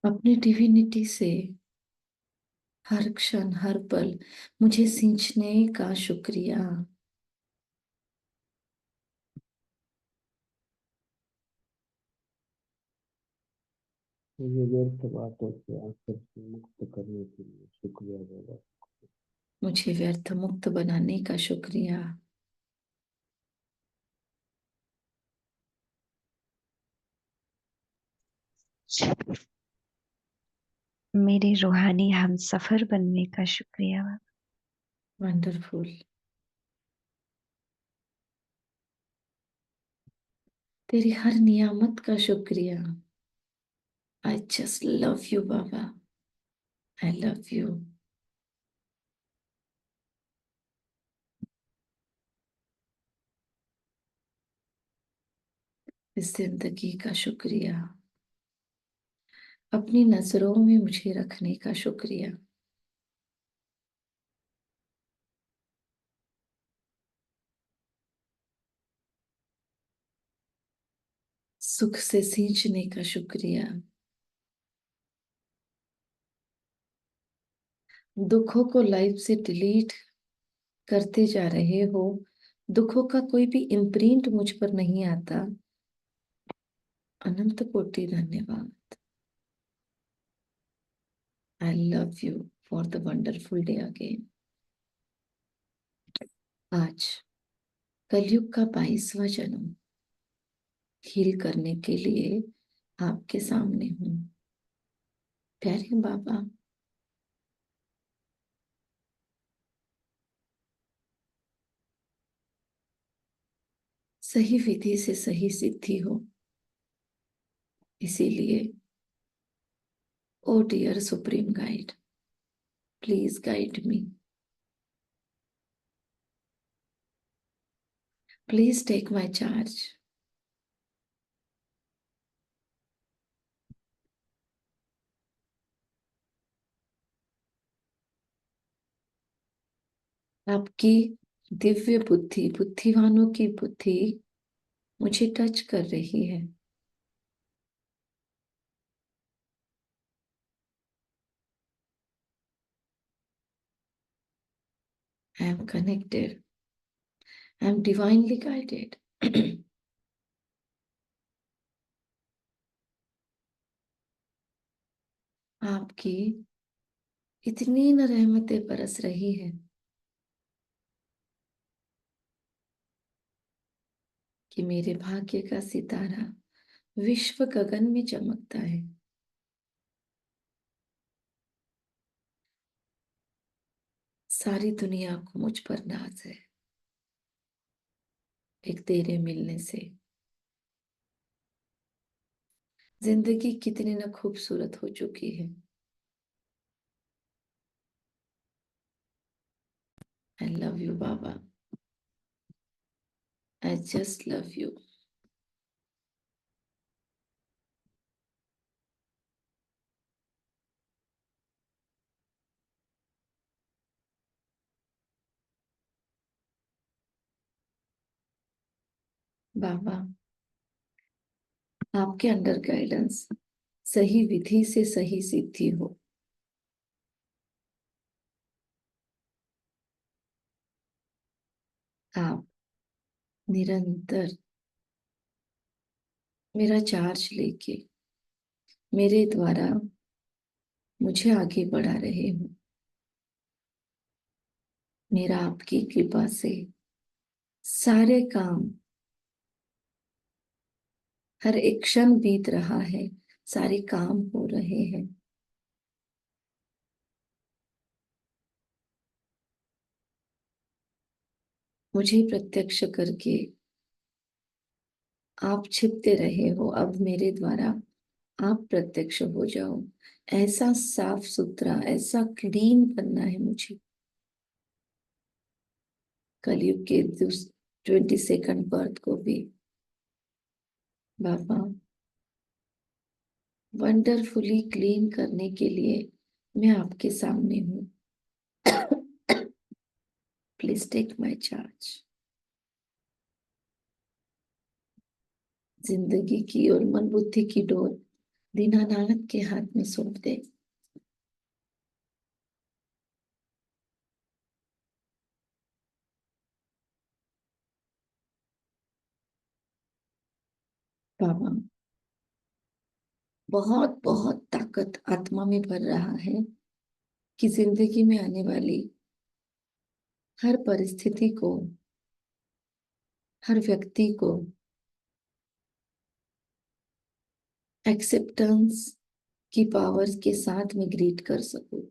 अपनी डिविनिटी से हर क्षण हर पल मुझे सींचने का शुक्रिया। मुझे व्यर्थ बातों से आकर से मुक्त करने के लिए शुक्रिया बाबा। मुझे व्यर्थ मुक्त बनाने का शुक्रिया। मेरे रूहानी हम सफर बनने का शुक्रिया। वंडरफुल। तेरी हर नियामत का शुक्रिया। आई जस्ट लव यू बाबा। आई लव यू। इस जिंदगी का शुक्रिया। अपनी नजरों में मुझे रखने का शुक्रिया। सुख से सींचने का शुक्रिया। दुखों को लाइफ से डिलीट करते जा रहे हो। दुखों का कोई भी इम्प्रिंट मुझ पर नहीं आता। अनंत कोटि धन्यवाद। आई love you for the wonderful day again. आज कलयुग का 22वां जन्म हील करने के लिए आपके सामने हूँ। प्यारे बाबा, सही विधि से सही सिद्धि हो, इसीलिए O dear supreme guide, please guide me. Please take my charge. आपकी दिव्य बुद्धि, बुद्धिवानों की बुद्धि मुझे टच कर रही है। I am connected. I am divinely guided. आपकी इतनी न रहमतें बरस रही है कि मेरे भाग्य का सितारा विश्व गगन में चमकता है। सारी दुनिया को मुझ पर नाज है एक तेरे मिलने से। जिंदगी कितनी न खूबसूरत हो चुकी है। आई लव यू बाबा। I just love you. बाबा, आपके अंडर गाइडेंस सही विधि से सही सिद्धि हो। आप निरंतर मेरा चार्ज लेके मेरे द्वारा मुझे आगे बढ़ा रहे हो। मेरा आपकी कृपा से सारे काम, हर एक क्षण बीत रहा है, सारे काम हो रहे हैं। मुझे प्रत्यक्ष करके आप छिपते रहे हो, अब मेरे द्वारा आप प्रत्यक्ष हो जाओ। ऐसा साफ सुथरा, ऐसा क्लीन बनना है मुझे। कलयुग के 22nd बर्थ को भी बाबा वंडरफुली क्लीन करने के लिए मैं आपके सामने हूँ। Please take my charge. जिंदगी की और मन बुद्धि की डोर दीनानाथ के हाथ में सौंप दे। बाबा, बहुत बहुत ताकत आत्मा में भर रहा है कि जिंदगी में आने वाली हर परिस्थिति को, हर व्यक्ति को एक्सेप्टेंस की पावर्स के साथ में ग्रीट कर सकूं।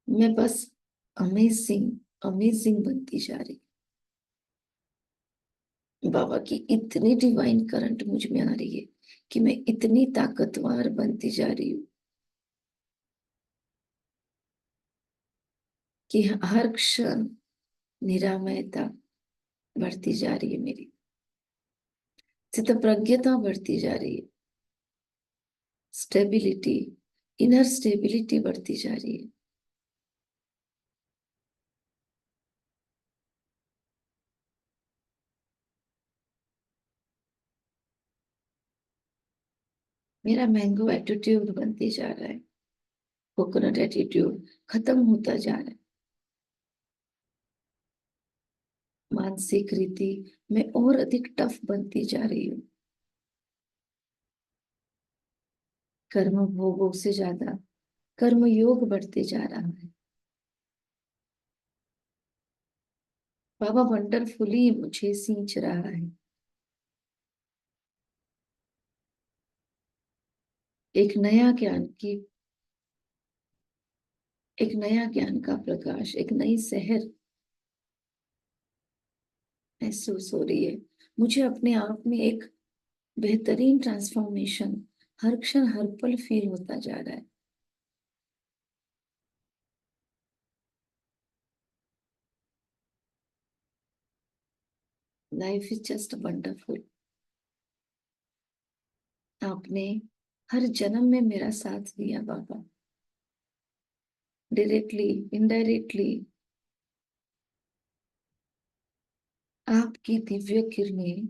मैं बस अमेजिंग अमेजिंग बनती जा रही। बाबा की इतनी डिवाइन करंट मुझ में आ रही है कि मैं इतनी ताकतवर बनती जा रही हूँ कि हर क्षण निरामयता बढ़ती जा रही है, मेरी चित्त प्रज्ञता बढ़ती जा रही है, स्टेबिलिटी, इनर स्टेबिलिटी बढ़ती जा रही है। मेरा मैंगो एटीट्यूड बनते जा रहा है, कोकोनट एटीट्यूड खत्म होता जा रहा है। मानसिक रीति में और अधिक टफ बनती जा रही हूँ। कर्म भोगों से ज्यादा कर्म योग बढ़ते जा रहा है। बाबा वंडरफुली मुझे सींच रहा है। एक नया ज्ञान की, एक नया ज्ञान का प्रकाश, एक नई सहर महसूस हो रही है। मुझे अपने आप में एक बेहतरीन ट्रांसफॉर्मेशन हर क्षण हर पल फील होता जा रहा है। Life is just wonderful. आपने हर जन्म में मेरा साथ दिया बाबा, डायरेक्टली इनडायरेक्टली। आपकी दिव्य किरणें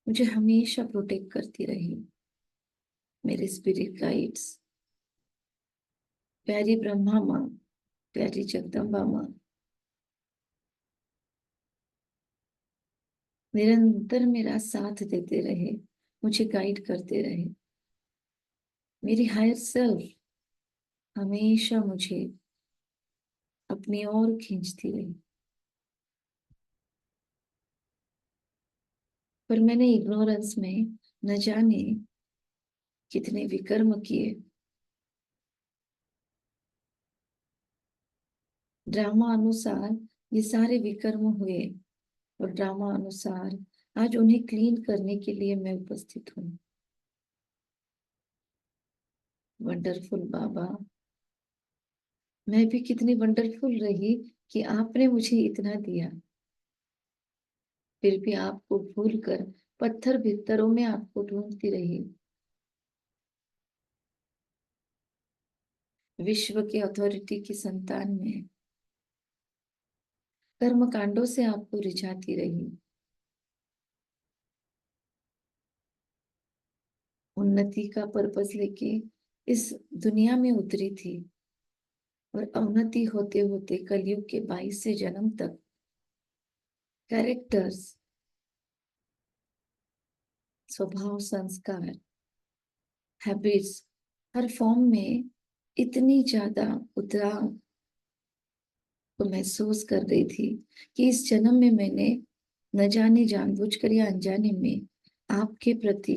मुझे हमेशा प्रोटेक्ट करती रही। मेरे स्पिरिट गाइड्स, प्यारी ब्रह्मा माँ, प्यारी जगदम्बा माँ निरंतर मेरा साथ देते रहे, मुझे गाइड करते रहे। मेरी हायर सेल्फ हमेशा मुझे अपनी ओर खींचती रही। पर मैंने इग्नोरेंस में न जाने कितने विकर्म किए। ड्रामा अनुसार ये सारे विकर्म हुए, और ड्रामा अनुसार आज उन्हें क्लीन करने के लिए मैं उपस्थित हूँ। वंडरफुल बाबा, मैं भी कितनी वंडरफुल रही कि आपने मुझे इतना दिया, फिर भी आपको भूल कर पत्थर भीतरों में आपको ढूंढती रही। विश्व की अथॉरिटी की संतान में कर्म कांडों से आपको रिझाती रही। उन्नति का पर्पस लेके इस दुनिया में उतरी थी, और अवनति होते होते कलयुग के 22वें जन्म तक कैरेक्टर्स, स्वभाव, संस्कार, हैबिट्स हर फॉर्म में इतनी ज्यादा उतराव को महसूस कर रही थी कि इस जन्म में मैंने न जाने जानबूझकर या अनजाने में आपके प्रति,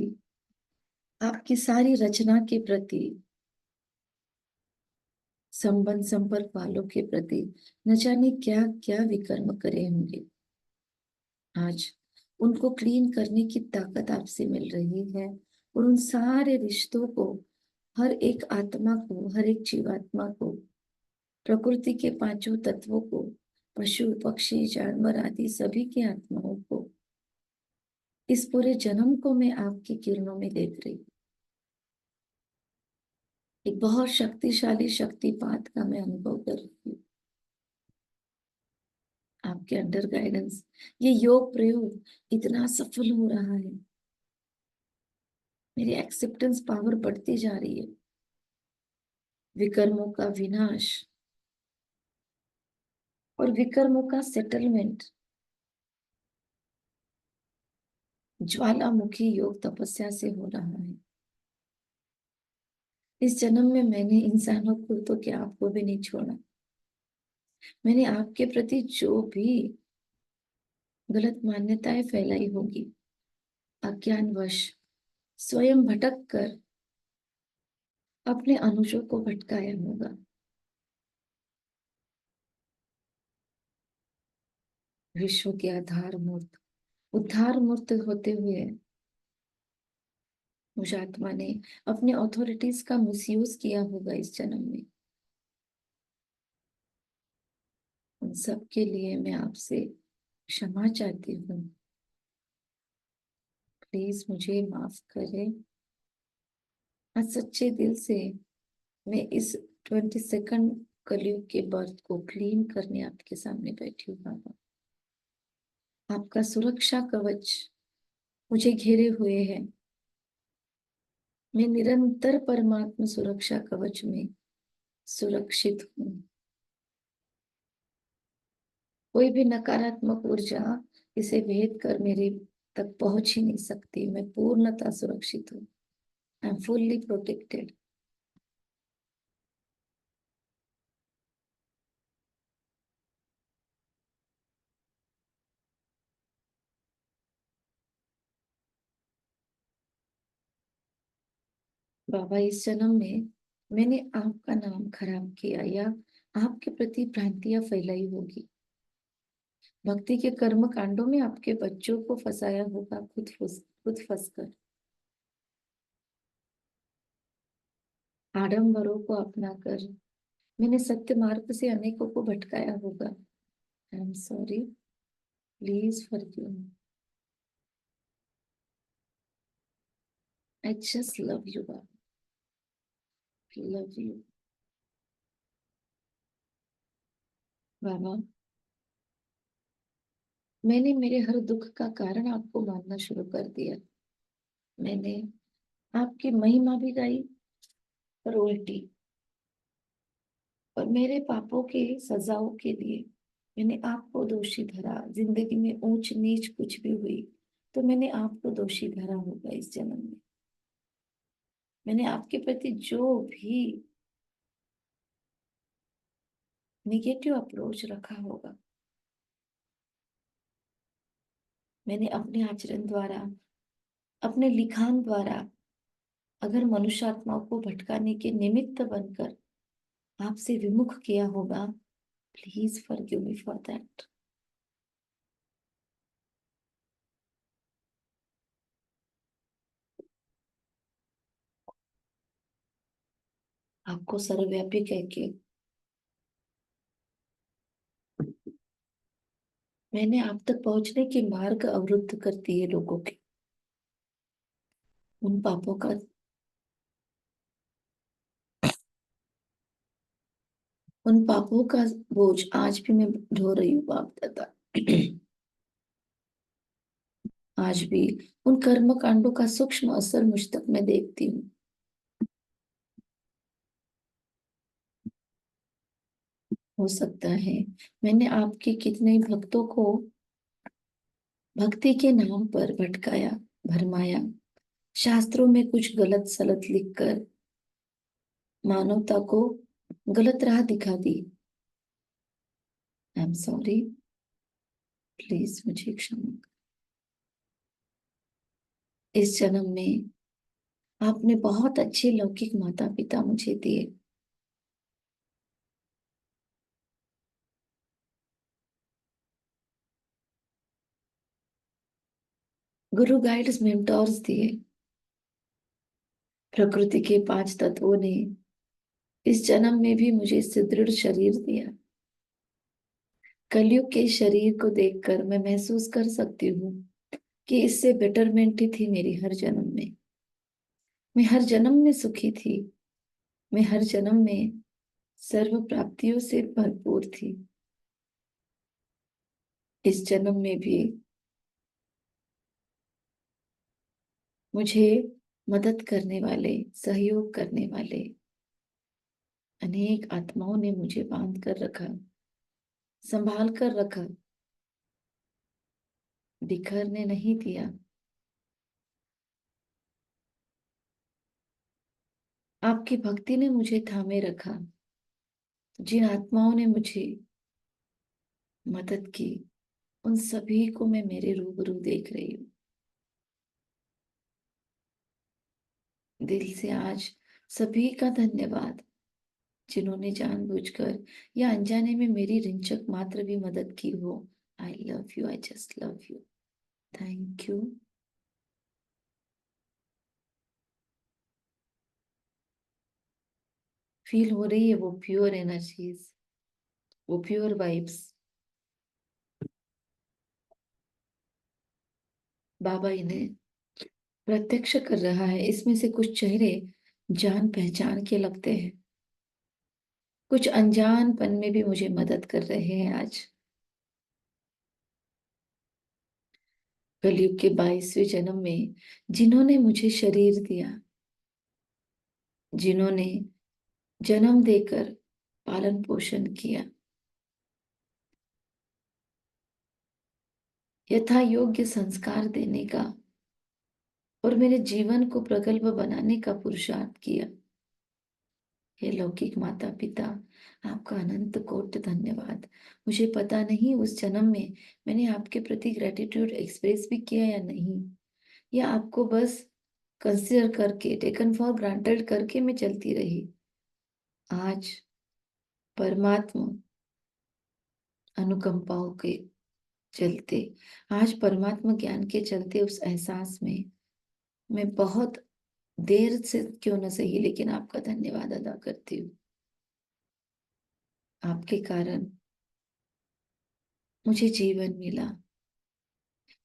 आपकी सारी रचना के प्रति, संबंध संपर्क वालों के प्रति न जाने क्या क्या विकर्म करे होंगे। आज उनको क्लीन करने की ताकत आपसे मिल रही है, और उन सारे रिश्तों को, हर एक आत्मा को, हर एक जीवात्मा को, प्रकृति के पांचों तत्वों को, पशु पक्षी जानवर आदि सभी की आत्माओं को, इस पूरे जन्म को मैं आपकी किरणों में देख रही हूँ। एक बहुत शक्तिशाली शक्तिपात का मैं अनुभव कर रही हूँ। आपके अंडर गाइडेंस ये योग प्रयोग इतना सफल हो रहा है। मेरी एक्सेप्टेंस पावर बढ़ती जा रही है। विकर्मों का विनाश और विकर्मों का सेटलमेंट। ज्वालामुखी योग तपस्या से हो रहा है। इस जन्म में मैंने इंसानों को तो क्या, आपको भी नहीं छोड़ा। मैंने आपके प्रति जो भी गलत मान्यताएं फैलाई होगी, अज्ञानवश स्वयं भटक कर अपने अनुजों को भटकाया होगा। विश्व के आधार मूर्त उद्धार मूर्त होते हुए उस आत्मा ने अपने अथॉरिटीज का मिसयूज किया होगा इस जन्म में। उन सब के लिए मैं आपसे क्षमा चाहती हूँ। प्लीज मुझे माफ करें। आज सच्चे दिल से मैं इस 22nd कलयुग के बर्थ को क्लीन करने आपके सामने बैठी हूँ बाबा। आपका सुरक्षा कवच मुझे घेरे हुए है। मैं निरंतर परमात्मा सुरक्षा कवच में सुरक्षित हूँ। कोई भी नकारात्मक ऊर्जा इसे भेद कर मेरे तक पहुंच ही नहीं सकती। मैं पूर्णतः सुरक्षित हूँ। I am fully protected. बाबा इस जन्म में मैंने आपका नाम खराब किया या आपके प्रति भ्रांतियां फैलाई होगी। भक्ति के कर्म कांडों में आपके बच्चों को फंसाया होगा, खुद फंस कर। आडंबरों को अपनाकर मैंने सत्य मार्ग से अनेकों को भटकाया होगा। I am sorry. Please forgive me. I just love you बाबा। लव यू बाबा। मैंने मेरे हर दुख का कारण आपको मानना शुरू कर दिया। मैंने आपकी महिमा भी गाई और उल्टी। और मेरे पापों के सजाओं के लिए मैंने आपको दोषी धरा। जिंदगी में ऊंच नीच कुछ भी हुई तो मैंने आपको दोषी धरा होगा इस जन्म में। मैंने आपके प्रति जो भी निगेटिव अप्रोच रखा होगा, मैंने अपने आचरण द्वारा, अपने लिखान द्वारा अगर मनुष्यात्माओं को भटकाने के निमित्त बनकर आपसे विमुख किया होगा, please forgive me for that. आपको सर्वव्यापी कह के मैंने आप तक पहुंचने के मार्ग अवरुद्ध कर दिए लोगों के। उन पापों का उन पापों का बोझ आज भी मैं ढो रही हूँ बाप दादा। आज भी उन कर्म कांडों का सूक्ष्म असर मुझ तक मैं देखती हूँ। हो सकता है मैंने आपके कितने ही भक्तों को भक्ति के नाम पर भटकाया, भरमाया। शास्त्रों में कुछ गलत सलत लिखकर मानवता को गलत राह दिखा दी। I am sorry. प्लीज मुझे क्षमा करें। इस जन्म में आपने बहुत अच्छे लौकिक माता पिता मुझे दिए। गुरु गाइड्स मेंटोर्स दिए। प्रकृति के 5 तत्वों ने इस जन्म में भी मुझे सुदृढ़ शरीर दिया। कलयुग के शरीर को देखकर मैं महसूस कर सकती हूँ कि इससे बेटरमेंट ही थी मेरी हर जन्म में। मैं हर जन्म में सुखी थी। मैं हर जन्म में सर्व प्राप्तियों से भरपूर थी। इस जन्म में भी मुझे मदद करने वाले, सहयोग करने वाले अनेक आत्माओं ने मुझे बांध कर रखा, संभाल कर रखा, बिखरने नहीं दिया। आपकी भक्ति ने मुझे थामे रखा। जिन आत्माओं ने मुझे मदद की, उन सभी को मैं मेरे रूबरू देख रही हूँ। दिल से आज सभी का धन्यवाद, जिन्होंने जानबूझकर या अनजाने में मेरी रिंचक मात्र भी मदद की हो। आई love you, I just love you, thank you. Feel हो रही है वो प्योर एनर्जीज, वो प्योर वाइब्स। बाबा इन्हें प्रत्यक्ष कर रहा है। इसमें से कुछ चेहरे जान पहचान के लगते हैं, कुछ अनजानपन में भी मुझे मदद कर रहे हैं आज। कलयुग के 22वें जन्म में जिन्होंने मुझे शरीर दिया, जिन्होंने जन्म देकर पालन पोषण किया, यथा योग्य संस्कार देने का और मेरे जीवन को प्रगल्भ बनाने का पुरुषार्थ किया, हे लौकिक माता पिता, आपका अनंत कोटि धन्यवाद। मुझे पता नहीं उस जन्म में मैंने आपके प्रति ग्रेटिट्यूड एक्सप्रेस भी किया या नहीं, या आपको बस कंसिडर करके, टेकन फॉर ग्रांटेड करके मैं चलती रही। आज परमात्मा अनुकंपाओं के चलते, आज परमात्मा ज्ञान के चलते, उस एहसास में मैं बहुत देर से क्यों न सही, लेकिन आपका धन्यवाद अदा करती हूँ। आपके कारण मुझे जीवन मिला,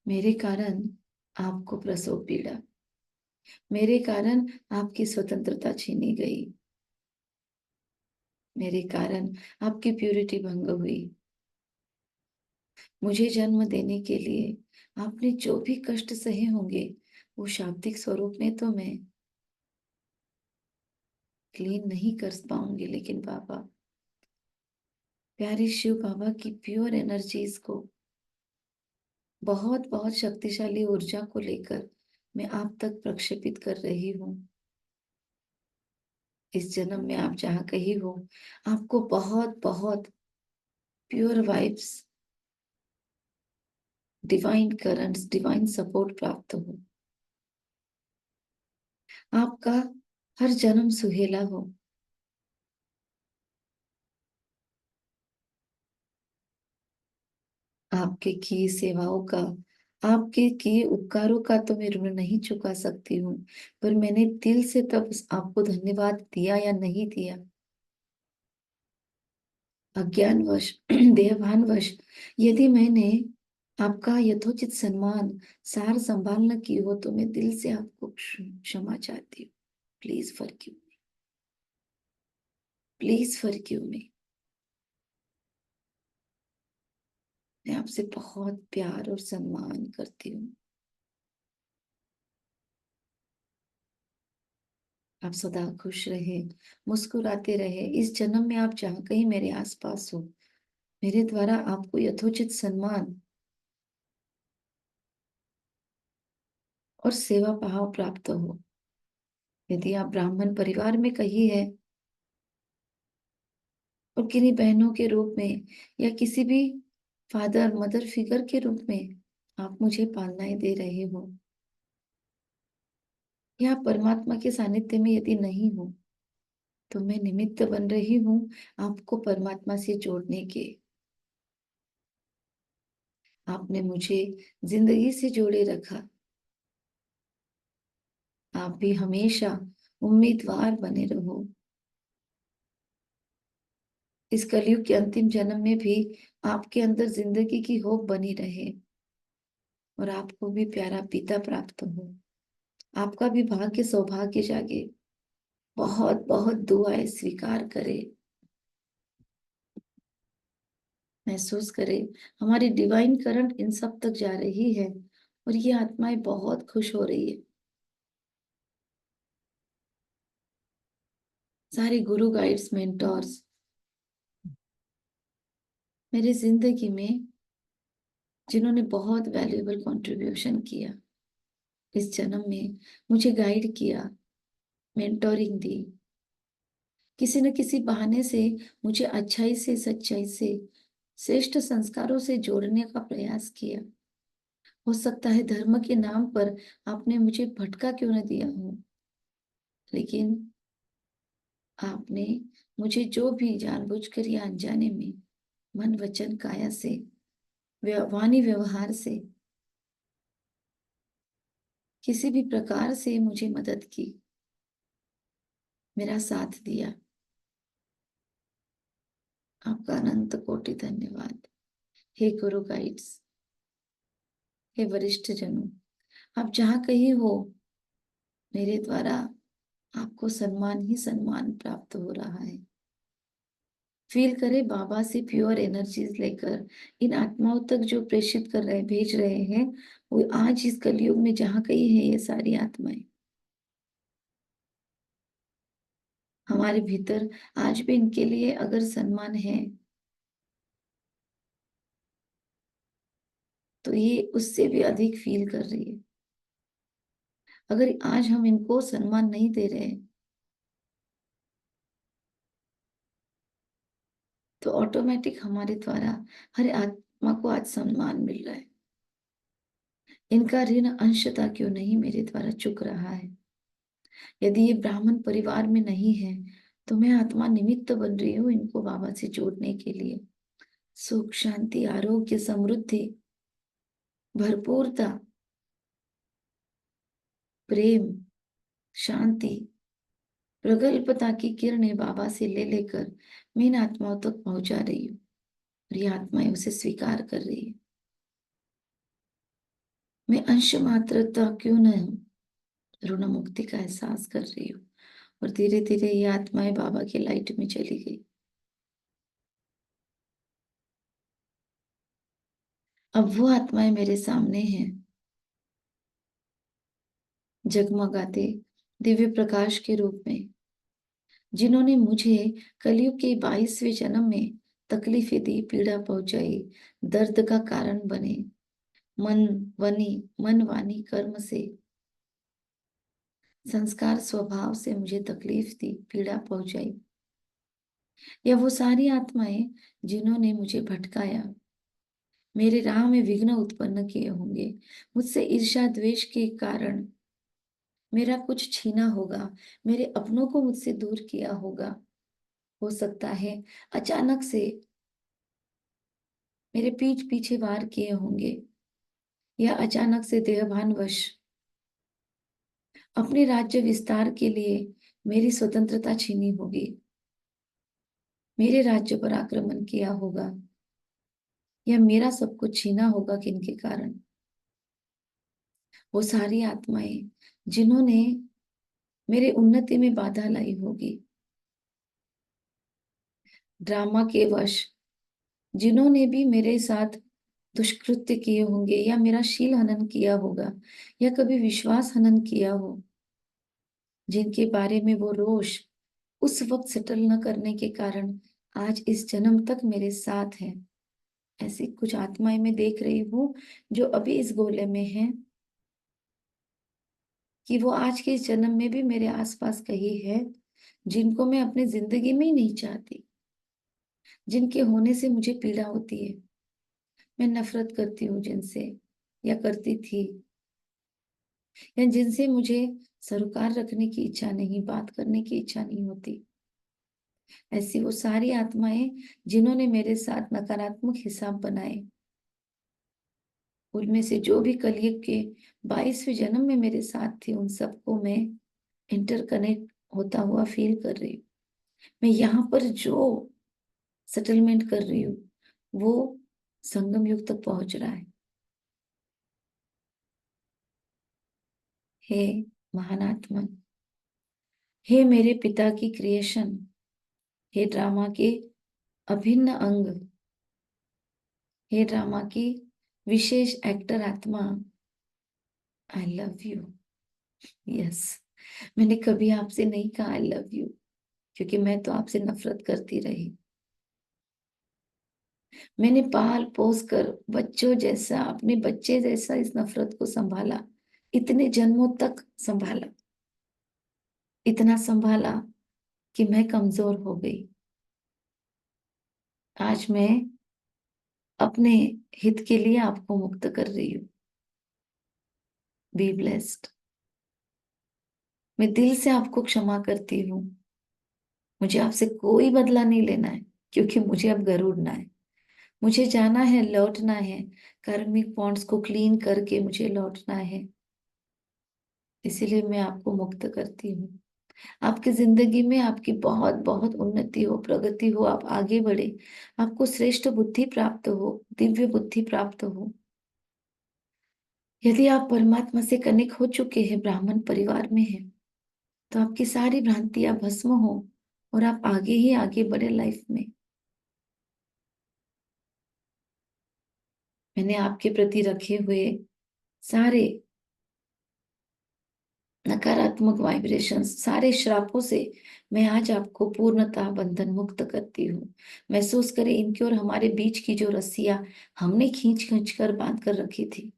मेरे कारण आपको प्रसव पीड़ा, मेरे कारण आपकी स्वतंत्रता छीनी गई, मेरे कारण आपकी प्यूरिटी भंग हुई। मुझे जन्म देने के लिए आपने जो भी कष्ट सहे होंगे, वो शाब्दिक स्वरूप में तो मैं क्लीन नहीं कर पाऊंगी, लेकिन बाबा, प्यारी शिव बाबा की प्योर एनर्जीज को, बहुत बहुत शक्तिशाली ऊर्जा को लेकर मैं आप तक प्रक्षेपित कर रही हूँ। इस जन्म में आप जहाँ कहीं हो, आपको बहुत बहुत pure vibes, divine currents, divine support प्राप्त हो। आपका हर जन्म सुहेला हो। आपके किए सेवाओं का, आपके किए उपकारों का तो मैं ऋण नहीं चुका सकती हूँ, पर मैंने दिल से तब आपको धन्यवाद दिया या नहीं दिया, अज्ञानवश देहभानवश यदि मैंने आपका यथोचित सम्मान, सार संभाल न की हो, तो मैं दिल से आपको क्षमा चाहती हूँ। Please forgive me, please forgive मी। मैं आपसे बहुत प्यार और सम्मान करती हूँ। आप सदा खुश रहे, मुस्कुराते रहे। इस जन्म में आप जहाँ कहीं मेरे आसपास हो, मेरे द्वारा आपको यथोचित सम्मान और सेवा भाव प्राप्त हो। यदि आप ब्राह्मण परिवार में कहीं है और किन्हीं बहनों के रूप में या किसी भी फादर मदर फिगर के रूप में आप मुझे पालनाएं दे रहे हो, या परमात्मा के सानिध्य में यदि नहीं हो, तो मैं निमित्त बन रही हूँ आपको परमात्मा से जोड़ने के। आपने मुझे जिंदगी से जोड़े रखा। आप भी हमेशा उम्मीदवार बने रहो। इस कलयुग के अंतिम जन्म में भी आपके अंदर जिंदगी की होप बनी रहे और आपको भी प्यारा पिता प्राप्त हो, आपका भी भाग्य सौभाग्य जागे। बहुत बहुत दुआएं स्वीकार करे। महसूस करें हमारी डिवाइन करंट इन सब तक जा रही है और ये आत्माएं बहुत खुश हो रही है। सारे गुरु गाइड्स मेंटोर्स मेरे जिंदगी में जिन्होंने बहुत वैल्यूएबल कंट्रीब्यूशन किया, इस जन्म में मुझे गाइड किया, मेंटोरिंग दी, किसी न किसी बहाने से मुझे अच्छाई से, सच्चाई से, श्रेष्ठ संस्कारों से जोड़ने का प्रयास किया। हो सकता है धर्म के नाम पर आपने मुझे भटका क्यों न दिया हो, लेकिन आपने मुझे जो भी जानबूझकर या अनजाने में मन वचन काया से, वाणी व्यवहार से, किसी भी प्रकार से मुझे मदद की, मेरा साथ दिया, आपका अनंत कोटि धन्यवाद। हे गुरु गाइड्स, हे वरिष्ठ जनों, आप जहाँ कहीं हो, मेरे द्वारा आपको सम्मान ही सम्मान प्राप्त हो रहा है। फील करें बाबा से प्योर एनर्जीज लेकर इन आत्माओं तक जो प्रेषित कर रहे, भेज रहे हैं, वो आज इस कलयुग में जहाँ कहीं है ये सारी आत्माएं हमारे भीतर आज भी इनके लिए अगर सम्मान है तो ये उससे भी अधिक फील कर रही है। अगर आज हम इनको सम्मान नहीं दे रहे तो ऑटोमेटिक हमारे द्वारा हर आत्मा को आज सम्मान मिल रहा है। इनका ऋण अंशतः क्यों नहीं मेरे द्वारा चुक रहा है। यदि ये ब्राह्मण परिवार में नहीं है तो मैं आत्मा निमित्त बन रही हूँ इनको बाबा से जोड़ने के लिए। सुख, शांति, आरोग्य, समृद्धि, भरपूरता, प्रेम, शांति, प्रगल्भता की किरणें बाबा से ले लेकर मैं इन आत्माओं तक पहुंचा रही हूँ और ये आत्माएं उसे स्वीकार कर रही है। मैं अंश मात्रता क्यों न हूं, ऋण मुक्ति का एहसास कर रही हूँ और धीरे धीरे ये आत्माएं बाबा के लाइट में चली गई। अब वो आत्माएं मेरे सामने हैं, जगमगाते दिव्य प्रकाश के रूप में, जिन्होंने मुझे कलयुग के 22वें जन्म में तकलीफें दी, पीड़ा पहुंचाई, दर्द का कारण बने, मन मन वाणी कर्म से, संस्कार स्वभाव से मुझे तकलीफ दी, पीड़ा पहुंचाई, या वो सारी आत्माएं जिन्होंने मुझे भटकाया, मेरे राह में विघ्न उत्पन्न किए होंगे, मुझसे ईर्ष्या द्वेष के कारण मेरा कुछ छीना होगा, मेरे अपनों को मुझसे दूर किया होगा। हो सकता है अचानक से मेरे पीठ पीछे वार किए होंगे या अचानक से देहभानवश अपने राज्य विस्तार के लिए मेरी स्वतंत्रता छीनी होगी, मेरे राज्य पर आक्रमण किया होगा या मेरा सब कुछ छीना होगा किनके कारण। वो सारी आत्माएं जिन्होंने मेरे उन्नति में बाधा लाई होगी, ड्रामा के वश जिन्होंने भी मेरे साथ दुष्कृत्य किए होंगे या मेरा शील हनन किया होगा या कभी विश्वास हनन किया हो, जिनके बारे में वो रोष उस वक्त सेटल न करने के कारण आज इस जन्म तक मेरे साथ है। ऐसी कुछ आत्माएं मैं देख रही हूँ जो अभी इस गोले में है कि वो आज के इस जन्म में भी मेरे आसपास कहीं है, जिनको मैं अपनी जिंदगी में ही नहीं चाहती, जिनके होने से मुझे पीड़ा होती है, मैं नफरत करती हूँ जिनसे या करती थी, या जिनसे मुझे सरोकार रखने की इच्छा नहीं, बात करने की इच्छा नहीं होती। ऐसी वो सारी आत्माएं जिन्होंने मेरे साथ नकारात्मक हिसाब बनाए, उनमें से जो भी कलयुग के 22वें जन्म में मेरे साथ थी, उन सबको मैं इंटरकनेक्ट होता हुआ फील कर रही हूँ। मैं यहाँ पर जो सेटलमेंट कर रही हूँ वो संगम युग तक पहुंच रहा है। हे महान आत्मा, हे मेरे पिता की क्रिएशन, हे ड्रामा के अभिन्न अंग, हे ड्रामा की विशेष एक्टर आत्मा, आई लव यू। यस, मैंने कभी आपसे नहीं कहा आई लव यू, क्योंकि मैं तो आपसे नफरत करती रही। मैंने पाल पोस कर बच्चों जैसा, अपने बच्चे जैसा इस नफरत को संभाला, इतने जन्मों तक संभाला, इतना संभाला कि मैं कमजोर हो गई। आज मैं अपने हित के लिए आपको मुक्त कर रही हूँ। Be blessed. मैं दिल से आपको क्षमा करती हूँ। मुझे आपसे कोई बदला नहीं लेना है, क्योंकि मुझे अब घर उड़ना है। मुझे जाना है, लौटना है, कार्मिक बॉन्ड्स को क्लीन करके मुझे लौटना है। इसीलिए मैं आपको मुक्त करती हूँ। आपकी जिंदगी में आपकी बहुत बहुत उन्नति हो, प्रगति हो, आप आगे बढ़े, आपको श्रेष्ठ बुद्धि प्राप्त हो, दिव्य बुद्धि प्राप्त हो। यदि आप परमात्मा से कनेक्ट हो चुके हैं, ब्राह्मण परिवार में हैं, तो आपकी सारी भ्रांतियां भस्म हो और आप आगे ही आगे बढ़े लाइफ में। मैंने आपके प्रति रखे हुए सारे नकारात्मक वाइब्रेशंस, सारे श्रापों से मैं आज आपको पूर्णतः बंधन मुक्त करती हूँ। महसूस करें इनकी और हमारे बीच की जो रस्सियां हमने खींच खींच कर बांध कर रखी थी,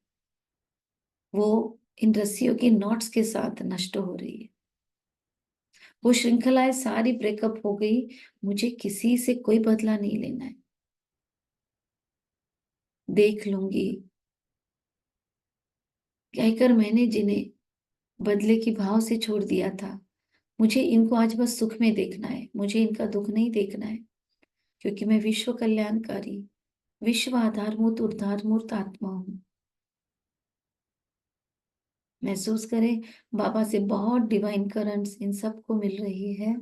वो इन रस्सियों की नॉट्स के साथ नष्ट हो रही है। वो श्रृंखलाएं सारी ब्रेकअप हो गई। मुझे किसी से कोई बदला नहीं लेना है। देख लूंगी कहकर मैंने जिन्हें बदले की भाव से छोड़ दिया था, मुझे इनको आज बस सुख में देखना है, मुझे इनका दुख नहीं देखना है। क्योंकि मैं विश्व कल्याणकारी, विश्व आधारभूत उद्धारमूर्त आत्मा हूँ। महसूस करें बाबा से बहुत डिवाइन करंट्स इन सबको मिल रही है,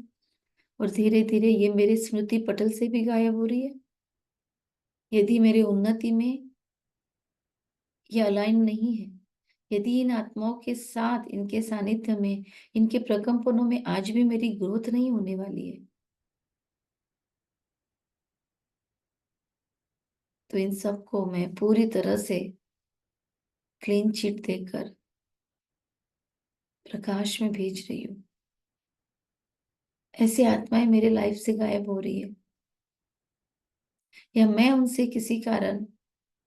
और धीरे धीरे ये मेरे स्मृति पटल से भी गायब हो रही है। यदि मेरे उन्नति में ये अलाइन नहीं है, यदि इन आत्माओं के साथ, इनके सानिध्य में, इनके प्रकंपनों में आज भी मेरी ग्रोथ नहीं होने वाली है, तो इन सबको मैं पूरी तरह से क्लीन चिट देकर प्रकाश में भेज रही हूँ। ऐसी आत्माएं मेरे लाइफ से गायब हो रही है, या मैं उनसे किसी कारण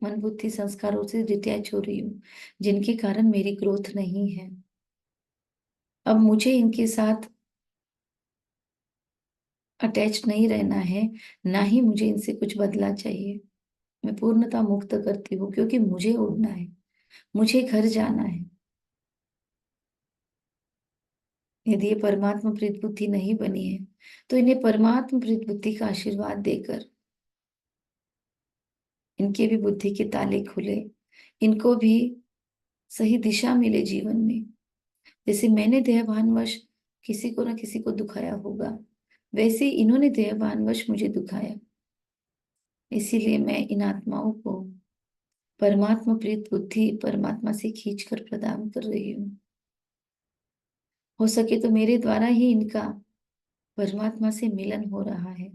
मन बुद्धि संस्कारों से डिटैच हो रही हूँ, जिनके कारण मेरी ग्रोथ नहीं है। अब मुझे इनके साथ अटैच नहीं रहना है, ना ही मुझे इनसे कुछ बदला चाहिए। मैं पूर्णता मुक्त करती हूँ, क्योंकि मुझे उड़ना है, मुझे घर जाना है। यदि ये परमात्मा प्रीत बुद्धि नहीं बनी है, तो इन्हें परमात्मा प्रीत बुद्धि का आशीर्वाद देकर इनके भी बुद्धि के ताले खुले, इनको भी सही दिशा मिले जीवन में। जैसे मैंने देहभानवश किसी को ना किसी को दुखाया होगा, वैसे ही इन्होंने देहभानवश मुझे दुखाया। इसीलिए मैं इन आत्माओं को परमात्मा प्रीत बुद्धि परमात्मा से खींच कर प्रदान कर रही हूँ। हो सके तो मेरे द्वारा ही इनका परमात्मा से मिलन हो रहा है,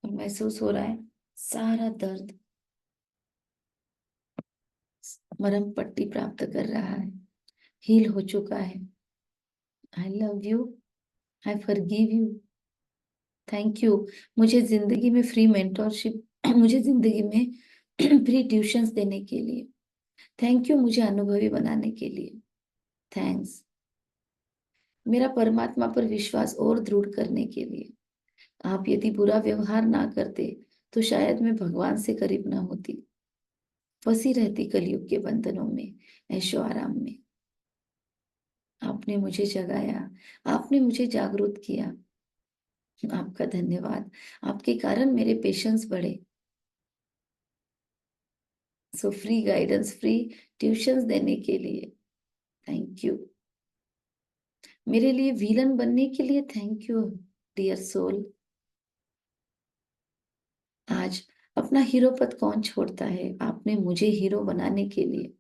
और महसूस हो रहा है सारा दर्द मरहम पट्टी प्राप्त कर रहा है, हील हो चुका है। I love you, I forgive you, thank you. मुझे जिंदगी में फ्री मेंटोरशिप मुझे जिंदगी में फ्री ट्यूशंस देने के लिए थैंक यू। मुझे अनुभवी बनाने के लिए थैंक्स। मेरा परमात्मा पर विश्वास और दृढ़ करने के लिए। आप यदि बुरा व्यवहार ना करते, तो शायद मैं भगवान से करीब ना होती, फंसी रहती कलयुग के बंधनों में, ऐशो आराम में। आपने मुझे जगाया, आपने मुझे जागरूक किया। आपका धन्यवाद। आपके कारण मेरे पेशेंस बढ़े। So free guidance, free tuitions देने के लिए थैंक यू। मेरे लिए विलन बनने के लिए थैंक यू डियर सोल। आज अपना हीरो पद कौन छोड़ता है? आपने मुझे हीरो बनाने के लिए,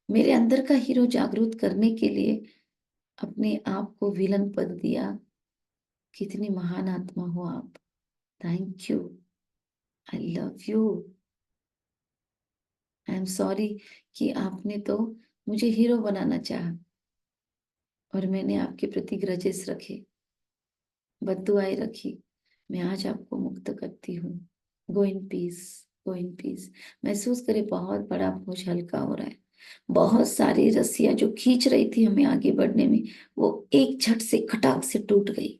मेरे अंदर का हीरो जागरूक करने के लिए अपने आप को विलन पद दिया। कितनी महान आत्मा हो आप। Thank you. I love you. I am sorry कि आपने तो मुझे हीरो बनाना चाहा और मैंने आपके प्रति ग्रजेस रखे, बद्दुआएं रखी। मैं आज आपको मुक्त करती हूँ। Go in peace, go in peace. महसूस करे बहुत बड़ा बोझ हल्का हो रहा है। बहुत सारी रस्सियां जो खींच रही थी हमें आगे बढ़ने में, वो एक झट से खटाक से टूट गई।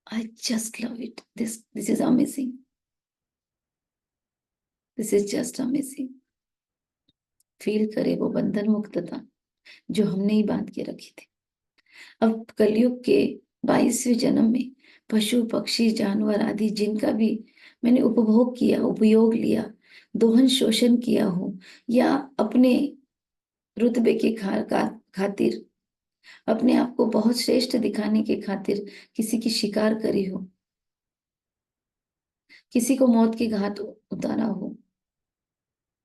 आई just love it. This is amazing. This is just amazing. Feel करे वो बंधन मुक्तता जो हमने ही बांध के रखी थी। अब कलयुग के 22वें जन्म में पशु पक्षी जानवर आदि जिनका भी मैंने उपभोग किया, उपयोग लिया, दोहन शोषण किया हो, या अपने रुतबे के खातिर, अपने आप को बहुत श्रेष्ठ दिखाने के खातिर किसी की शिकार करी हो, किसी को मौत के घाट उतारा हो,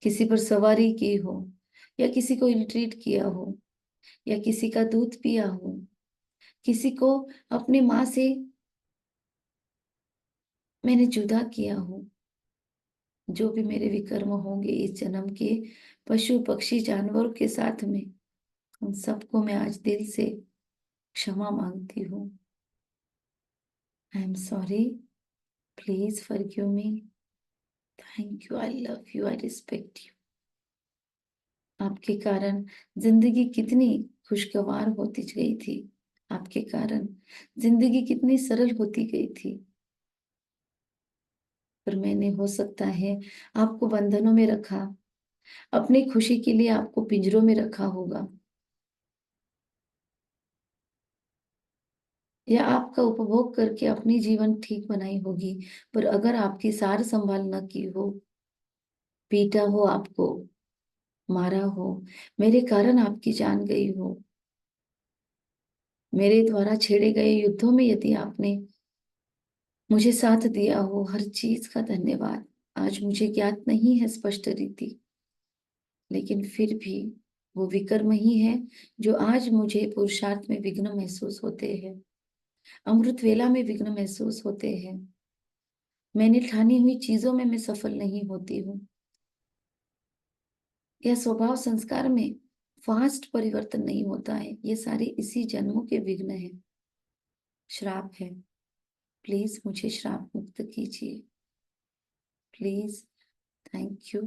किसी पर सवारी की हो, या किसी को इल ट्रीट किया हो, या किसी का दूध पिया हो, किसी को अपने माँ से मैंने जुदा किया हो, जो भी मेरे विकर्म होंगे इस जन्म के पशु पक्षी जानवरों के साथ में, उन सबको मैं आज दिल से क्षमा मांगती हूँ। I am sorry, please forgive me, thank you, I love you, I respect you. आपके कारण जिंदगी कितनी खुशगवार होती गई थी, आपके कारण जिंदगी कितनी सरल होती गई थी। पर मैंने, हो सकता है, आपको बंधनों में रखा, अपनी खुशी के लिए आपको पिंजरों में रखा होगा, या आपका उपभोग करके अपनी जीवन ठीक बनाई होगी। पर अगर आपकी सार संभाल न की हो, पीटा हो आपको, मारा हो, मेरे कारण आपकी जान गई हो, मेरे द्वारा छेड़े गए युद्धों में यदि आपने मुझे साथ दिया हो, हर चीज का धन्यवाद। आज मुझे ज्ञात नहीं है स्पष्ट रीति, लेकिन फिर भी वो विकर्म ही है जो आज मुझे पुरुषार्थ में विघ्न महसूस होते हैं, अमृत वेला में विघ्न महसूस होते हैं। मैंने ठानी हुई चीजों में मैं सफल नहीं होती हूँ, या स्वभाव संस्कार में फास्ट परिवर्तन नहीं होता है। ये सारे इसी जन्मों के विघ्न है, श्राप है। प्लीज मुझे श्राप मुक्त कीजिए, please. Thank you,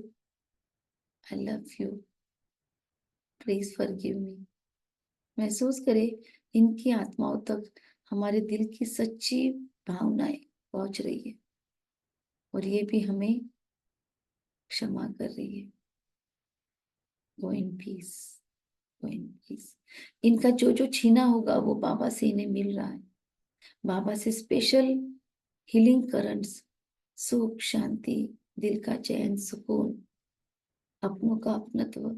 I love you, please forgive मी। महसूस करें इनकी आत्माओं तक हमारे दिल की सच्ची भावनाएं पहुंच रही है, और ये भी हमें क्षमा कर रही है। Go in peace, go in peace. इनका जो जो छीना होगा वो बाबा से इन्हें मिल रहा है। बाबा से स्पेशल हीलिंग करंट्स, सुख शांति, दिल का चैन सुकून, अपनों का अपनत्व,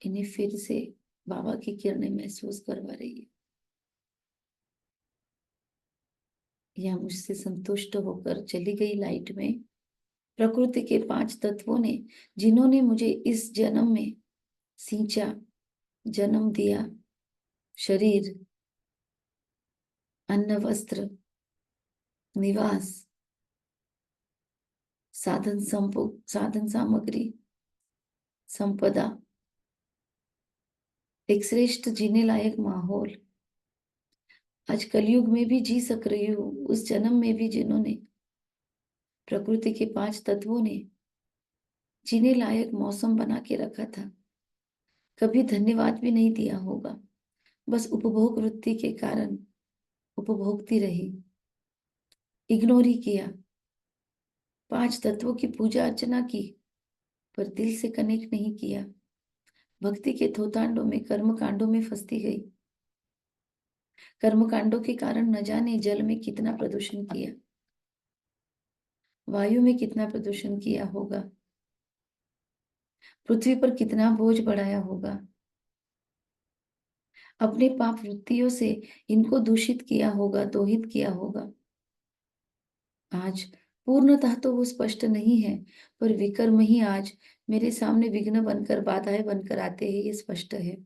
इन्हें फिर से बाबा की किरणें महसूस करवा रही है। यह मुझसे संतुष्ट होकर चली गई लाइट में प्रकृति के 5 तत्वों ने, जिन्होंने मुझे इस जन्म में सींचा, जन्म दिया, शरीर, अन्न, वस्त्र, निवास, साधन सामग्री, संपदा, एक श्रेष्ठ जीने लायक माहौल, आज कलयुग में भी जी सक रही हूँ, उस जन्म में भी जिन्होंने, प्रकृति के 5 तत्वों ने जीने लायक मौसम बना के रखा था, कभी धन्यवाद भी नहीं दिया होगा, बस उपभोग वृत्ति के कारण उपभोगती रही, इग्नोर ही किया। 5 तत्वों की पूजा अर्चना की, पर दिल से कनेक्ट नहीं किया। भक्ति के थोतांडों में, कर्म कांडों में फंसती गई। कर्म कांडों के कारण न जाने जल में कितना प्रदूषण किया, वायु में कितना प्रदूषण किया होगा, पृथ्वी पर कितना बोझ बढ़ाया होगा, अपने पाप वृत्तियों से इनको दूषित किया होगा, दोहित किया होगा। आज पूर्णतः तो वो स्पष्ट नहीं है, पर विकर्म ही आज मेरे सामने विघ्न बनकर, बाधाएं बनकर आते हैं, ये स्पष्ट है।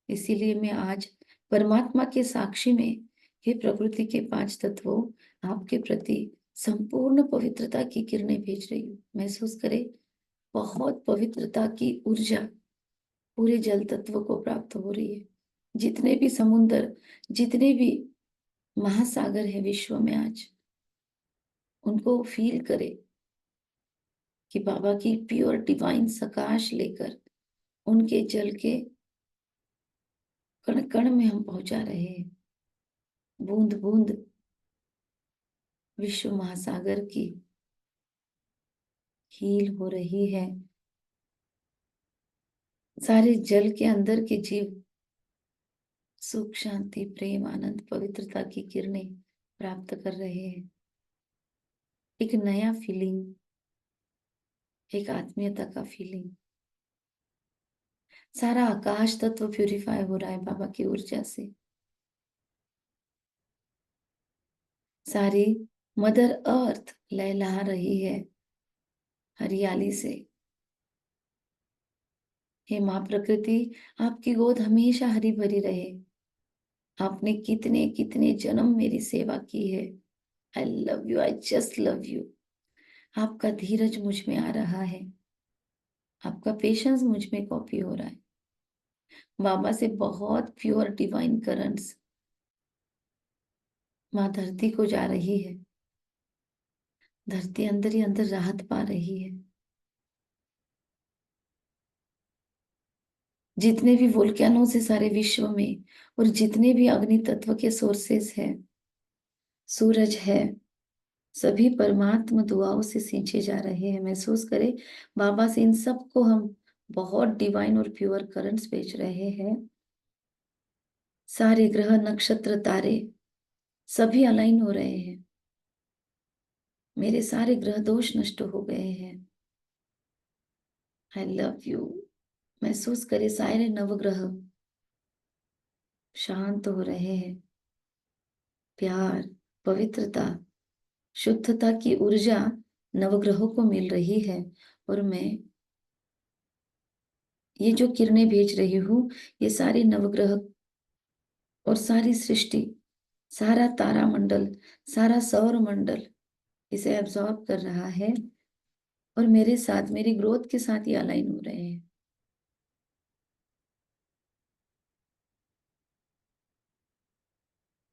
इसीलिए मैं आज परमात्मा के साक्षी में, हे प्रकृति के 5 तत्वों, आपके प्रति संपूर्ण पवित्रता की किरणें भेज रही हूँ। महसूस करें, बहुत पवित्रता की ऊर्जा पूरे जल तत्व को प्राप्त हो रही है। जितने भी समुद्र, जितने भी महासागर है विश्व में आज, उनको फील करें कि बाबा की प्योर डिवाइन सकाश लेकर उनके जल के कण कण में हम पहुंचा रहे हैं। बूंद बूंद विश्व महासागर की हील हो रही है। सारे जल के अंदर के जीव सुख, शांति, प्रेम, आनंद, पवित्रता की किरणें प्राप्त कर रहे हैं। एक नया फीलिंग, एक आत्मीयता का फीलिंग। सारा आकाश तत्व प्यूरिफाई हो रहा है बाबा की ऊर्जा से। सारी मदर अर्थ लहलहा रही है हरियाली से। हे माँ प्रकृति, आपकी गोद हमेशा हरी भरी रहे। आपने कितने कितने जन्म मेरी सेवा की है। I love you, I just love you. आपका धीरज मुझ में आ रहा है, आपका पेशेंस मुझ में कॉपी हो रहा है। बाबा से बहुत प्योर डिवाइन करंट्स माँ धरती को जा रही है। धरती अंदर ही अंदर राहत पा रही है। जितने भी वोल्केनोस है सारे विश्व में, और जितने भी अग्नि तत्व के सोर्सेस है, सूरज है, सभी परमात्मा दुआओं से सींचे जा रहे हैं। महसूस करें, बाबा से इन सब को हम बहुत डिवाइन और प्योर करंट्स भेज रहे हैं। सारे ग्रह, नक्षत्र, तारे सभी अलाइन हो रहे हैं। मेरे सारे ग्रह दोष नष्ट हो गए हैं। आई लव यू। महसूस करें, सारे नवग्रह शांत हो रहे हैं। प्यार, पवित्रता, शुद्धता की ऊर्जा नवग्रहों को मिल रही है। और मैं ये जो किरणें भेज रही हूँ, ये सारे नवग्रह और सारी सृष्टि, सारा तारा मंडल, सारा सौर मंडल इसे एब्जॉर्ब कर रहा है और मेरे साथ, मेरी ग्रोथ के साथ ये अलाइन हो रहे हैं।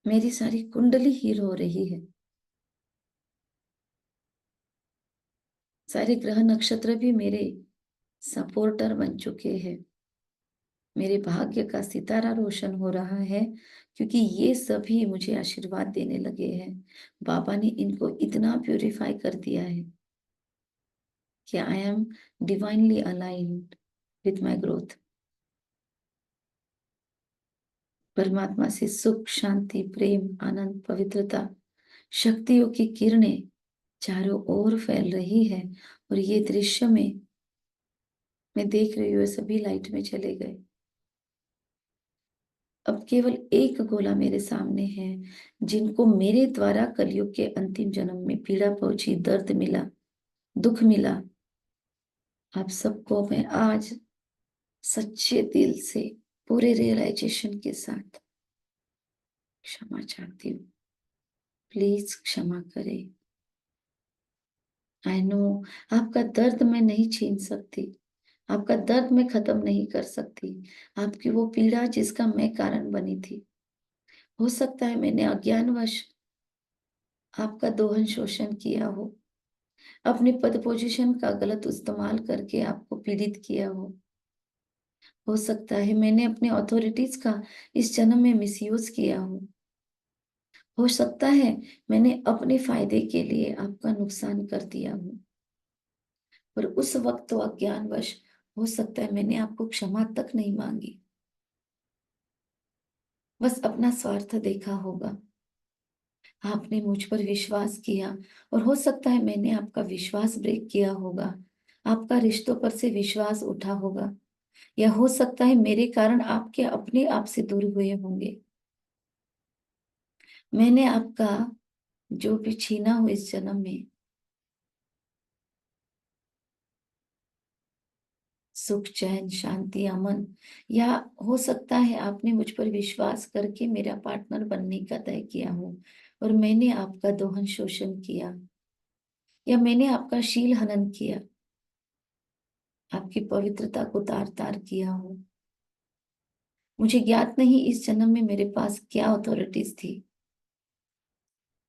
मेरी सारी कुंडली हील हो रही है। सारे ग्रह नक्षत्र भी मेरे सपोर्टर बन चुके हैं। मेरे भाग्य का सितारा रोशन हो रहा है, क्योंकि ये सभी मुझे आशीर्वाद देने लगे हैं। बाबा ने इनको इतना प्यूरिफाई कर दिया है कि I am divinely aligned with my growth. परमात्मा से सुख, शांति, प्रेम, आनंद, पवित्रता, शक्तियों की किरणें चारों ओर फैल रही है। और ये दृश्य में मैं देख रही हूँ, सभी लाइट में चले गए। अब केवल एक गोला मेरे सामने है, जिनको मेरे द्वारा कलयुग के अंतिम जन्म में पीड़ा पहुंची, दर्द मिला, दुख मिला। आप सबको मैं आज सच्चे दिल से, पूरे रियलाइजेशन के साथ क्षमा चाहती हूँ। प्लीज क्षमा करें। आई नो, आपका दर्द मैं नहीं छीन सकती, आपका दर्द मैं खत्म नहीं कर सकती। आपकी वो पीड़ा जिसका मैं कारण बनी थी, हो सकता है मैंने अज्ञानवश आपका दोहन शोषण किया हो, अपने पद पोजीशन का गलत इस्तेमाल करके आपको पीड़ित किया हो सकता है मैंने अपने अथॉरिटीज का इस जन्म में मिसयूज किया हो सकता है मैंने अपने फायदे के लिए आपका नुकसान कर दिया हो, पर उस वक्त तो अज्ञानवश हो सकता है मैंने आपको क्षमा तक नहीं मांगी, बस अपना स्वार्थ देखा होगा। आपने मुझ पर विश्वास किया, और हो सकता है मैंने आपका विश्वास ब्रेक किया होगा, आपका रिश्तों पर से विश्वास उठा होगा, या हो सकता है मेरे कारण आपके अपने आप से दूर हुए होंगे। मैंने आपका जो भी छीना हो इस जन्म में, सुख, चैन, शांति, अमन, या हो सकता है आपने मुझ पर विश्वास करके मेरा पार्टनर बनने का तय किया हो, और मैंने आपका दोहन शोषण किया, या मैंने आपका शील हनन किया, आपकी पवित्रता को तार तार किया हो। मुझे ज्ञात नहीं इस जन्म में मेरे पास क्या अथॉरिटीज थी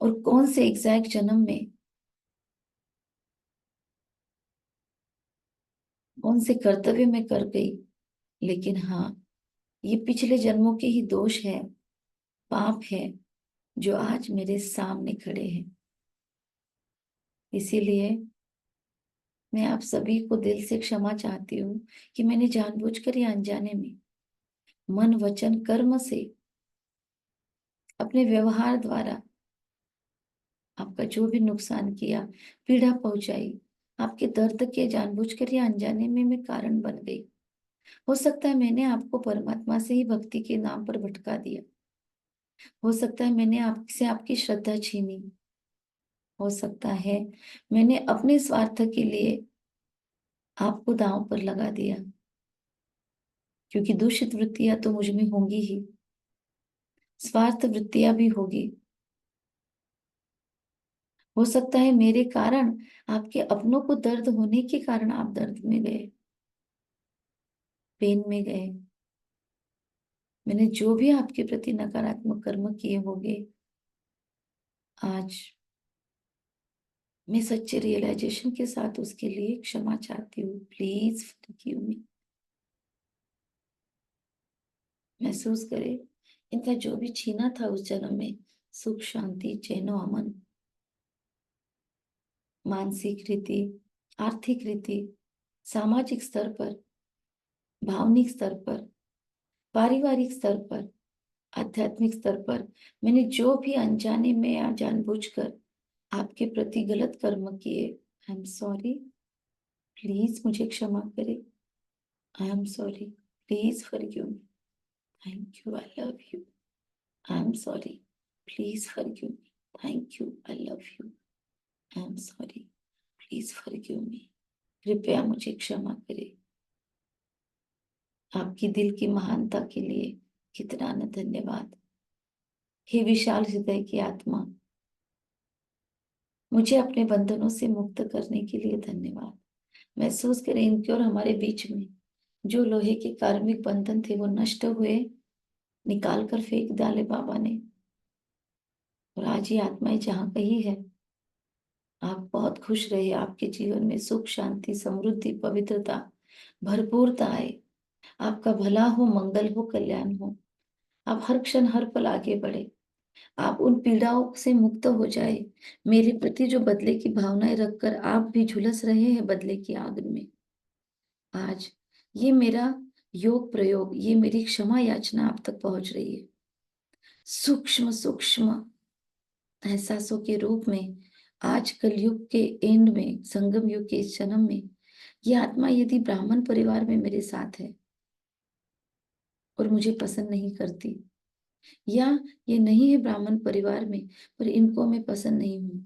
और कौन से एग्जैक्ट जन्म में कौन से कर्तव्य मैं कर गई। लेकिन हाँ, ये पिछले जन्मों के ही दोष है, पाप है, जो आज मेरे सामने खड़े हैं। इसीलिए मैं आप सभी को दिल से क्षमा चाहती हूँ कि मैंने जानबूझकर या अनजाने में मन वचन कर्म से अपने व्यवहार द्वारा आपका जो भी नुकसान किया, पीड़ा पहुंचाई, आपके दर्द के जानबूझकर या अनजाने में मैं कारण बन गई। हो सकता है मैंने आपको परमात्मा से ही भक्ति के नाम पर भटका दिया। हो सकता है मैंने आपसे आपकी श्रद्धा छीनी। हो सकता है मैंने अपने स्वार्थ के लिए आपको दांव पर लगा दिया, क्योंकि दूषित वृत्तियां तो मुझ में होंगी ही, स्वार्थ वृत्तियां भी होगी। हो सकता है मेरे कारण आपके अपनों को दर्द होने के कारण आप दर्द में गए, पेन में गए। मैंने जो भी आपके प्रति नकारात्मक कर्म किए होंगे, आज मैं सच्चे रियलाइजेशन के साथ उसके लिए क्षमा चाहती हूँ। प्लीज फॉरगिव मी। महसूस करे इनका जो भी छीना था उस जन्म में, सुख शांति चैनो अमन, मानसिक रीति, आर्थिक रीति, सामाजिक स्तर पर, भावनिक स्तर पर, पारिवारिक स्तर पर, आध्यात्मिक स्तर पर मैंने जो भी अनजाने में या जानबूझकर आपके प्रति गलत कर्म किए, आई एम सॉरी। प्लीज मुझे क्षमा करे। आई am sorry. Please forgive me. Thank you, I love you. I am sorry. Please forgive me. Thank you, I love you. I am sorry. Please forgive मी। कृपया मुझे क्षमा करे। आपकी दिल की महानता के लिए कितना न धन्यवाद। हे विशाल हृदय की आत्मा, मुझे अपने बंधनों से मुक्त करने के लिए धन्यवाद। महसूस करें इनके और हमारे बीच में जो लोहे के कार्मिक बंधन थे वो नष्ट हुए, निकाल कर फेंक डाले बाबा ने। और आज ये आत्माएं जहां कहीं है, आप बहुत खुश रहे। आपके जीवन में सुख शांति समृद्धि पवित्रता भरपूरता आए। आपका भला हो, मंगल हो, कल्याण हो। आप हर क्षण हर पल आगे बढ़े। आप उन पीड़ाओं से मुक्त हो जाए। मेरे प्रति जो बदले की भावनाएं रखकर आप भी झुलस रहे हैं बदले की आग में, आज ये मेरा योग प्रयोग, ये मेरी क्षमा याचना आप तक पहुंच रही है। सूक्ष्म सूक्ष्म एहसासों के रूप में आज कलयुग के एंड में, संगम युग के इस जन्म में, ये आत्मा यदि ब्राह्मण परिवार में मेरे साथ है और मुझे पसंद नहीं करती, या ये नहीं है ब्राह्मण परिवार में पर इनको मैं पसंद नहीं हूं,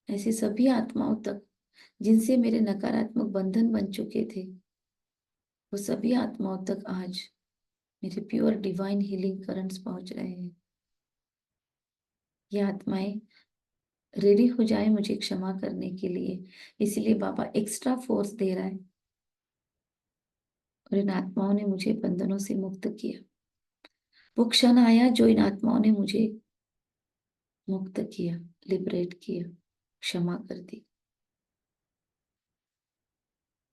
ऐसी सभी आत्माओं तक जिनसे मेरे नकारात्मक बंधन बन चुके थे, वो सभी आत्माओं तक आज मेरे प्योर डिवाइन हीलिंग करंट्स पहुंच रहे हैं। ये आत्माएं रेडी हो जाए मुझे क्षमा करने के लिए, इसलिए बाबा एक्स्ट्रा फोर्स दे रहा है। और इन आत्माओं ने मुझे बंधनों से मुक्त किया। वो क्षण आया जो इन आत्माओं ने मुझे मुक्त किया, लिबरेट किया, क्षमा कर दी।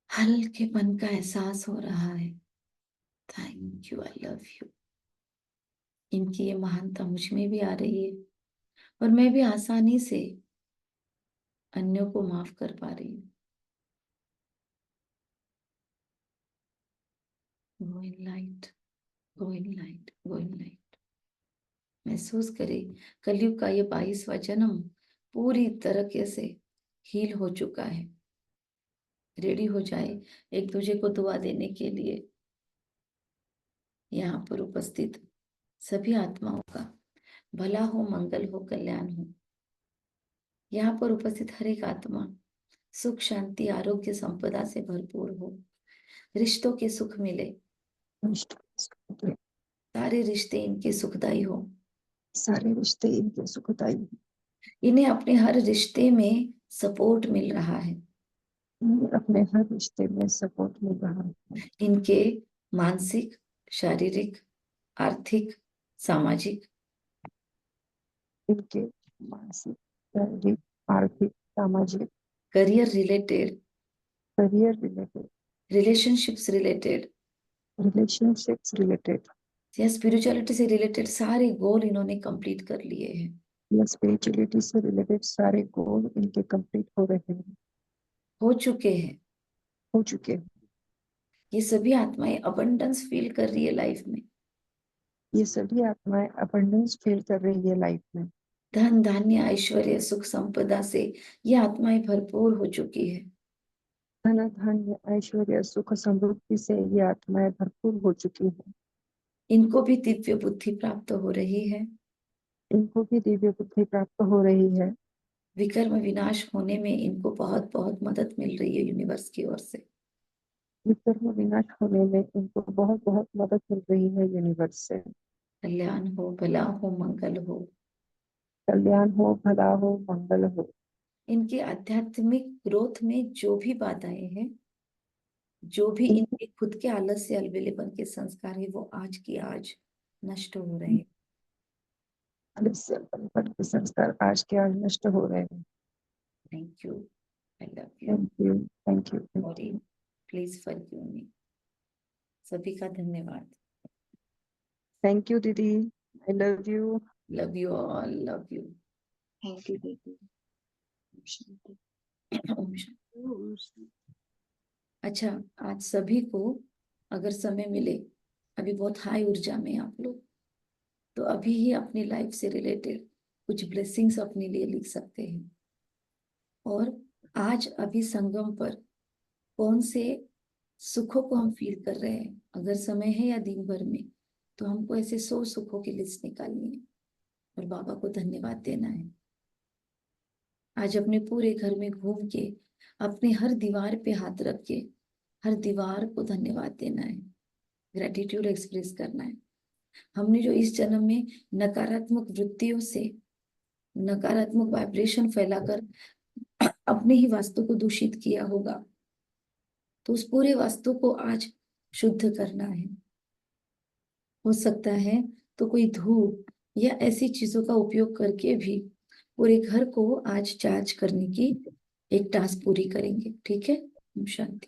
हल्केपन का एहसास हो रहा है। Thank you, I love you. इनकी ये महानता मुझ में भी आ रही है और मैं भी आसानी से अन्यों को माफ कर पा रही हूँ। Go in light, go in light, go in light. महसूस करे कलयुग का ये 22वां जन्म पूरी तरीके से हील हो चुका है। रेडी हो जाए एक दूसरे को दुआ देने के लिए। यहाँ पर उपस्थित सभी आत्माओं का भला हो, मंगल हो, कल्याण हो। यहाँ पर उपस्थित हर एक आत्मा सुख शांति आरोग्य संपदा से भरपूर हो, रिश्तों के सुख मिले, सारे रिश्ते इनके सुखदायी हो। सारे रिश्ते इनके सुखदायी हैं। इन्हें अपने हर रिश्ते में सपोर्ट मिल रहा है। इन्हें अपने हर रिश्ते में सपोर्ट मिल रहा है। इनके मानसिक, शारीरिक, आर्थिक, सामाजिक, इनके मानसिक, शारीरिक, आर्थिक, सामाजिक, career related, career related, relationships related relationships related या स्पिरिचुअलिटी से रिलेटेड सारे गोल इन्होंने कंप्लीट कर लिए हैं, या स्पिरिचुअलिटी से रिलेटेड सारे गोल इनके कंप्लीट हो रहे हैं, हो चुके हैं। हो चुके हैं। ये सभी आत्माएं अबंडेंस फील कर रही है लाइफ में। ये सभी आत्माएं अबंडेंस फील कर रही है लाइफ में। धन धान्य ऐश्वर्य सुख संपदा से ये आत्माएं भरपूर हो चुकी है। धन धान्य ऐश्वर्य सुख समृद्धि से ये आत्माएं भरपूर हो चुकी है। इनको भी दिव्य बुद्धि प्राप्त हो रही है। इनको भी दिव्य बुद्धि प्राप्त हो रही है। विकर्म विनाश होने में इनको बहुत बहुत मदद मिल रही है यूनिवर्स की ओर से। विकर्म विनाश होने में इनको बहुत बहुत मदद मिल रही है यूनिवर्स से। कल्याण हो, भला हो, मंगल हो। कल्याण हो, भला हो, मंगल हो। इनके आध्यात्मिक ग्रोथ में जो भी बाधाएं हैं, जो भी इनके इनके खुद के आलस्य अलबेलेपन के संस्कार है, वो आज की आज नष्ट हो रहे हैं। आलस्य बलपन के संस्कार आज के आज नष्ट हो रहे हैं। Thank you, I love you, thank you, thank you, thank sorry, you. Please forgive मी। सभी का धन्यवाद। थैंक यू दीदी, आई love you. Love you all, love you. Thank you दीदी। ओम शांति। अच्छा, आज सभी को अगर समय मिले, अभी बहुत हाई ऊर्जा में आप लोग, तो अभी ही अपनी लाइफ से रिलेटेड कुछ ब्लेसिंग्स अपने लिए लिख सकते हैं। और आज अभी संगम पर कौन से सुखों को हम फील कर रहे हैं, अगर समय है या दिन भर में, तो हमको ऐसे 100 सुखों की लिस्ट निकालनी है और बाबा को धन्यवाद देना है। आज अपने पूरे घर में घूम के अपने हर दीवार पे हाथ रख के हर दीवार को धन्यवाद देना है, ग्रेटिट्यूड एक्सप्रेस करना है। हमने जो इस जन्म में नकारात्मक वृत्तियों से नकारात्मक वाइब्रेशन फैलाकर अपने ही वास्तु को दूषित किया होगा, तो उस पूरे वास्तु को आज शुद्ध करना है। हो सकता है तो कोई धूप या ऐसी चीजों का उपयोग करके भी पूरे घर को आज चार्ज करने की एक टास्क पूरी करेंगे। ठीक है? शांति।